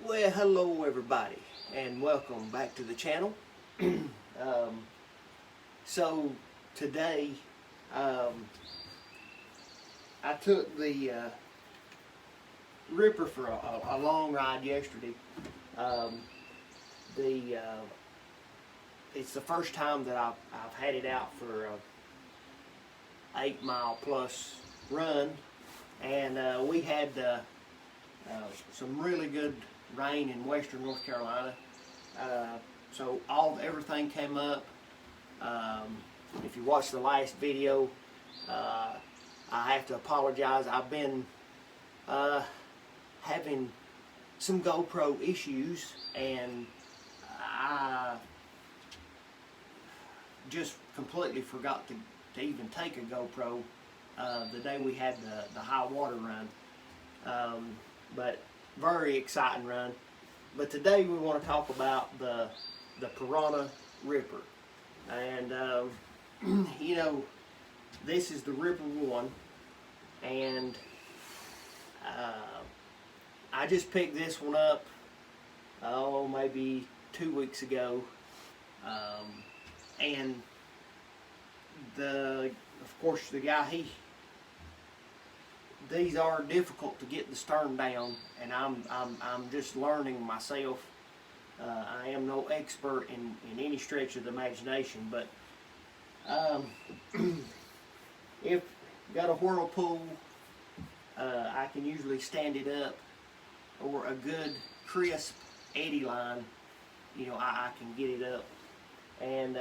Well, hello everybody, and welcome back to the channel. um, so today, I took the Ripper for a long ride yesterday. Um, it's the first time that I've had it out for a 8 mile plus run, and we had some really good rain in western North Carolina. So everything came up. If you watched the last video, I have to apologize. I've been having some GoPro issues, and I just completely forgot to even take a GoPro the day we had the high water run. But very exciting run. But today we want to talk about the Piranha Ripper, and you know, this is the Ripper 1, and I just picked this one up maybe 2 weeks ago, and of course the guy these are difficult to get the stern down, and I'm just learning myself. I am no expert in any stretch of the imagination, but if got a Whirlpool, I can usually stand it up, or a good crisp eddy line, you know, I can get it up. And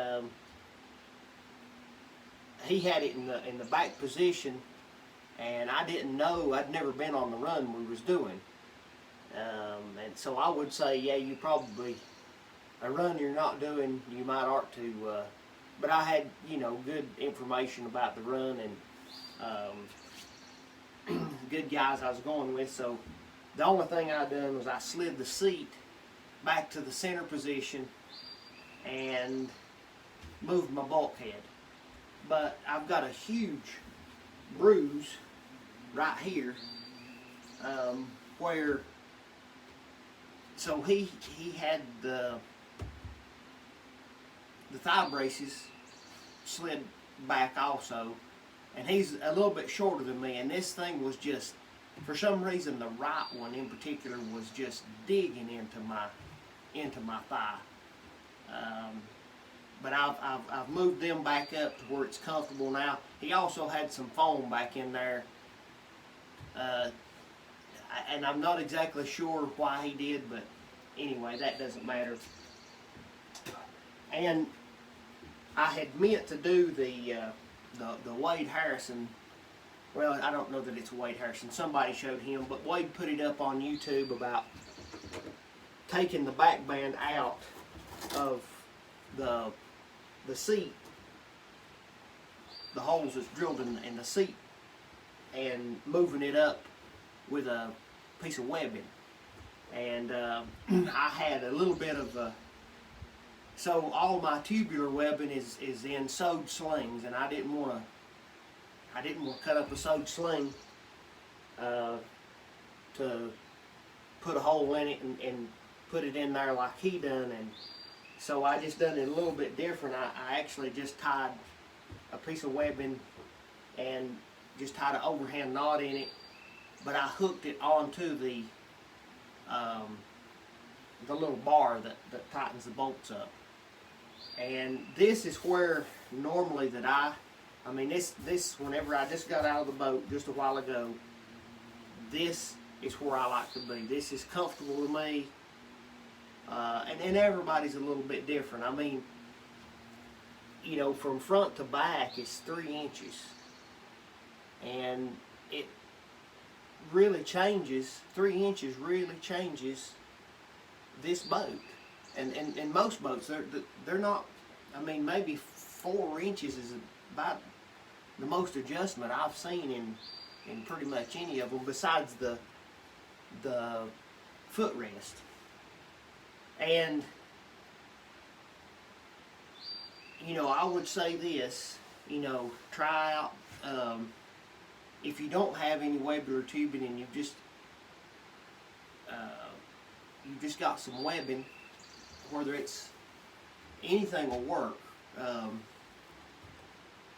he had it in the back position, and I didn't know. I'd never been on the run we was doing, and so I would say, yeah, you probably, a run you're not doing, you might ought to, but I had, you know, good information about the run, and good guys I was going with. So the only thing I done was I slid the seat back to the center position and moved my bulkhead. But I've got a huge bruise right here, where, so he had the thigh braces slid back also, and he's a little bit shorter than me, and this thing was just, for some reason, the right one in particular was just digging into my thigh. But I've moved them back up to where it's comfortable now. He also had some foam back in there, and I'm not exactly sure why he did, but anyway, that doesn't matter. And I had meant to do the Wade Harrison. Well, I don't know that it's Wade Harrison. Somebody showed him, but Wade put it up on YouTube about taking the back band out of the seat, the holes that's drilled in the seat, and moving it up with a piece of webbing. And I had a little bit of so all my tubular webbing is in sewed slings, and I didn't want to cut up a sewed sling to put a hole in it and put it in there like he done. And so I just done it a little bit different. I actually just tied a piece of webbing and just tied an overhand knot in it, but I hooked it onto the little bar that tightens the bolts up. And this is where normally that I mean this whenever I just got out of the boat just a while ago, this is where I like to be. This is comfortable to me. And everybody's a little bit different. I mean, you know, from front to back it's 3 inches, and it really changes. 3 inches really changes this boat, and most boats they're not. I mean, maybe 4 inches is about the most adjustment I've seen in pretty much any of them, besides the footrest. And you know, I would say this, you know, try out, if you don't have any webular tubing and you you've just got some webbing, whether it's anything will work.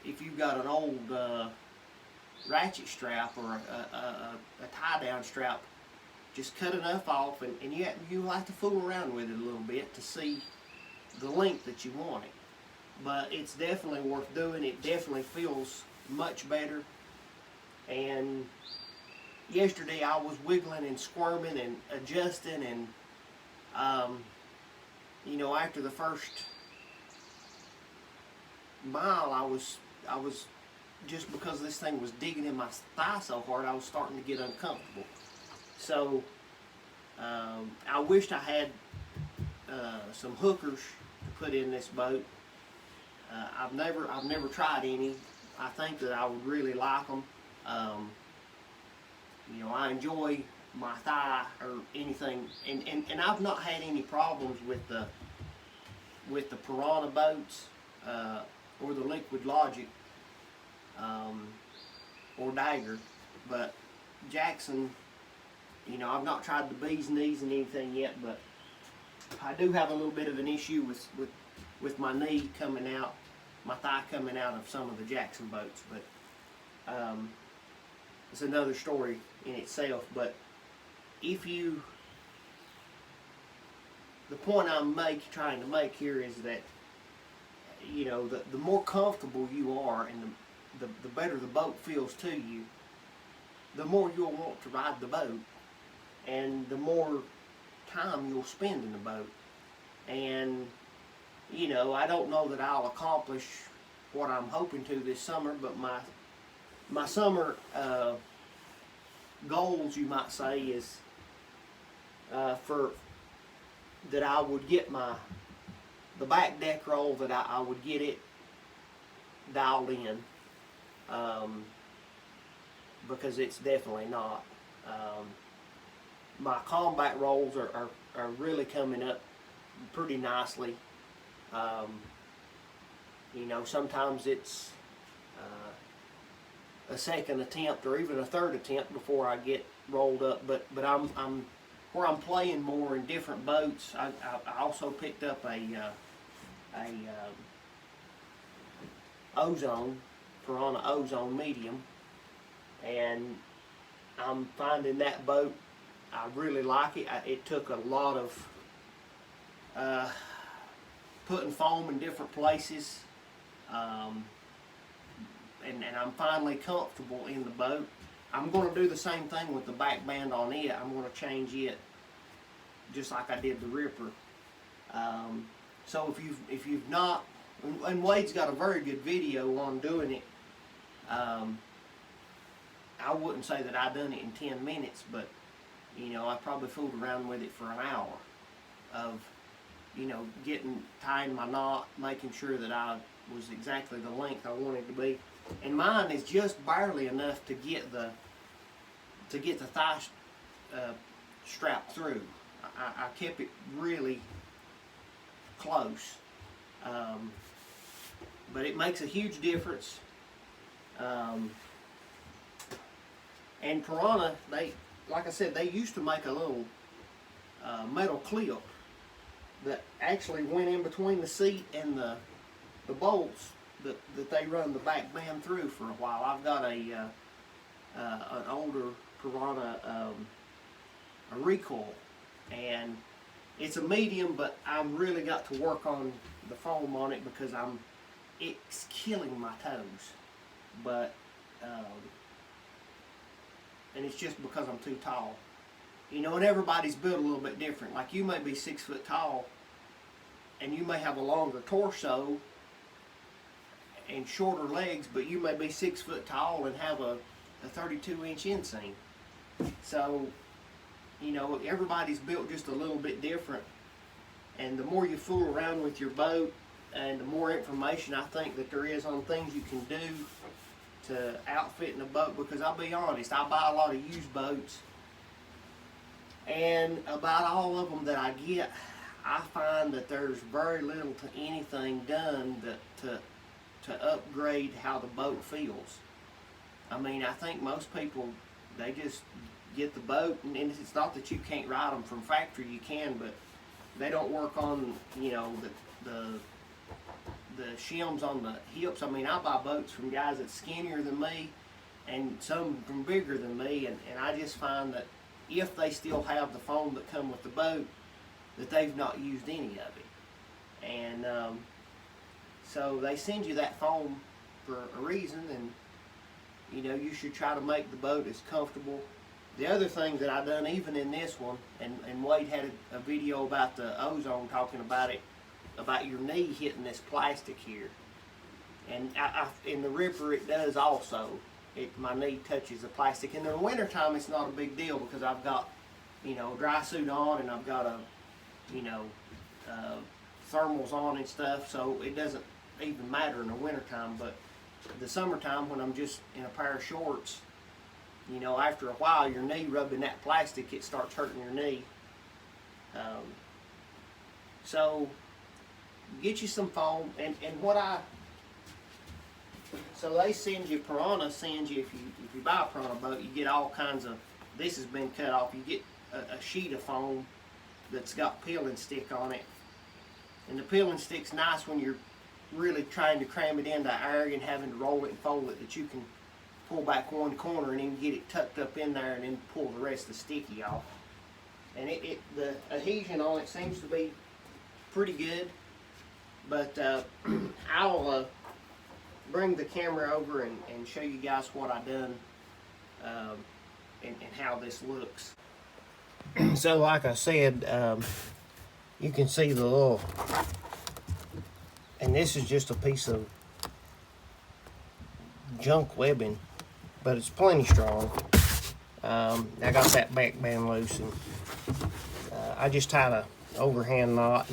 If you've got an old ratchet strap or a tie-down strap, just cut enough off, and you like to fool around with it a little bit to see the length that you want it. But it's definitely worth doing. It definitely feels much better. And yesterday I was wiggling and squirming and adjusting, and you know, after the first mile, I was just because this thing was digging in my thigh so hard, I was starting to get uncomfortable. So I wished I had some hookers to put in this boat. I've never tried any. I think that I would really like them. You know, I enjoy my thigh or anything, and I've not had any problems with the Piranha boats or the Liquid Logic or Dagger, but Jackson, you know, I've not tried the bee's knees and anything yet, but I do have a little bit of an issue with my knee coming out, my thigh coming out of some of the Jackson boats, but it's another story in itself. But the point I'm trying to make here is that, you know, the more comfortable you are and the better the boat feels to you, the more you'll want to ride the boat, and the more time you'll spend in the boat. And, you know, I don't know that I'll accomplish what I'm hoping to this summer, but my summer goals, you might say, is that I would get the back deck roll, that I would get it dialed in, because it's definitely not. My combat rolls are really coming up pretty nicely. You know, sometimes it's a second attempt or even a third attempt before I get rolled up, but I'm where I'm playing more in different boats. I also picked up a Ozone, Piranha Ozone medium, and I'm finding that boat, I really like it. It took a lot of putting foam in different places, and I'm finally comfortable in the boat. I'm going to do the same thing with the back band on it. I'm going to change it just like I did the Ripper. So if you've not, and Wade's got a very good video on doing it. I wouldn't say that I done it in 10 minutes, but you know, I probably fooled around with it for an hour of, you know, tying my knot, making sure that I was exactly the length I wanted to be. And mine is just barely enough to get the thigh strap through. I kept it really close, but it makes a huge difference. And Piranha, like I said, they used to make a little metal clip that actually went in between the seat and the bolts that they run the back band through for a while. I've got an older Piranha a recoil, and it's a medium, but I've really got to work on the foam on it because it's killing my toes. But and it's just because I'm too tall. You know, and everybody's built a little bit different. Like, you may be 6 foot tall, and you may have a longer torso and shorter legs, but you may be 6 foot tall and have a 32-inch inseam. So, you know, everybody's built just a little bit different. And the more you fool around with your boat, and the more information I think that there is on things you can do to outfit in a boat, because I'll be honest, I buy a lot of used boats, and about all of them that I get, I find that there's very little to anything done to upgrade how the boat feels. I mean, I think most people, they just get the boat, and it's not that you can't ride them from factory, you can, but they don't work on, you know, the shims on the hips. I mean, I buy boats from guys that's skinnier than me, and some from bigger than me, and I just find that if they still have the foam that come with the boat, that they've not used any of it. And so they send you that foam for a reason, and you know, you should try to make the boat as comfortable. The other thing that I done, even in this one, and Wade had a video about the ozone, talking about it, about your knee hitting this plastic here. And in the Ripper it does also. My knee touches the plastic. And in the wintertime it's not a big deal because I've got, you know, a dry suit on, and I've got a, you know, thermals on and stuff, so it doesn't even matter in the wintertime. But the summertime, when I'm just in a pair of shorts, you know, after a while your knee rubbing that plastic, it starts hurting your knee. So get you some foam, and so they send you, Piranha sends you, if you buy a Piranha boat, you get all kinds of, this has been cut off, you get a sheet of foam that's got peel and stick on it. And the peel and stick's nice when you're really trying to cram it into area and having to roll it and fold it, that you can pull back one corner and then get it tucked up in there and then pull the rest of the sticky off. And the adhesion on it seems to be pretty good. But I'll bring the camera over and show you guys what I done and how this looks. So like I said, you can see the little, and this is just a piece of junk webbing, but it's plenty strong. I got that back band loose, and I just tied a overhand knot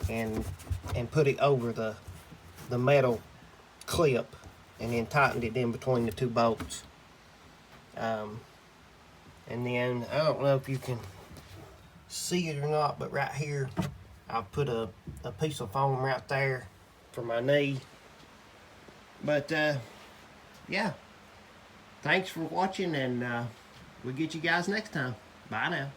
and put it over the metal clip, and then tightened it in between the two bolts. And then, I don't know if you can see it or not, but right here I put a piece of foam right there for my knee. But yeah, thanks for watching, and we'll get you guys next time. Bye now.